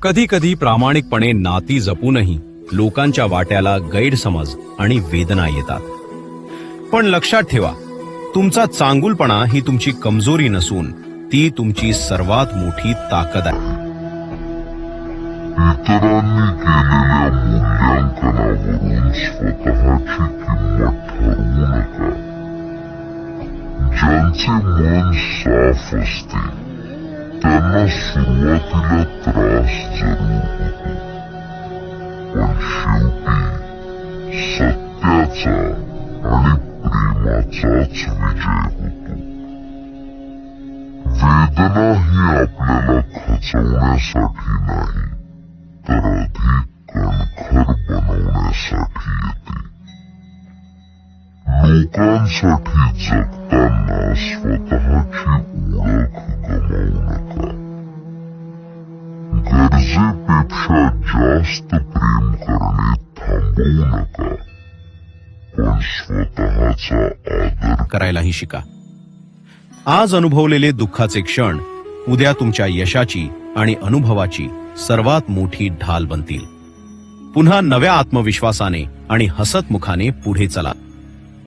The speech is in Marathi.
कधी कधी प्रामाणिकपणे नाती जपूनही लोकांच्या वाट्याला गैरसमज आणि वेदना येतात. पण लक्षात ठेवा, तुमचा चांगुलपणा ही तुमची कमजोरी नसून ती तुमची सर्वात मोठी ताकद आहे. इतरांनी केलेल्या मूल्यांकनावरून स्वतःची किंमत ठरवू नका. ज्यांचे मन साफ असते त्यांना सुरुवातीला त्रास जरूर होतो, पण शेवटी सत्याचा आणि प्रेमाचाच विजय होतो. वेदना ही आपल्याला खचवण्यासाठी नाही तर अधिक कणखर बनवण्यासाठी येते. लोकांसाठी जगताना स्वतःची ओळख गमावू नका. गरजेपेक्षा जास्त प्रेम करणे थांबवू नका, पण स्वतःचा आदर करायलाही शिका. आज अनुभवलेले दुःखाचे क्षण उद्या तुमच्या यशाची आणि अनुभवाची सर्वात मोठी ढाल बनतील. पुन्हा नव्या आत्मविश्वासाने आणि हसतमुखाने पुढे चला.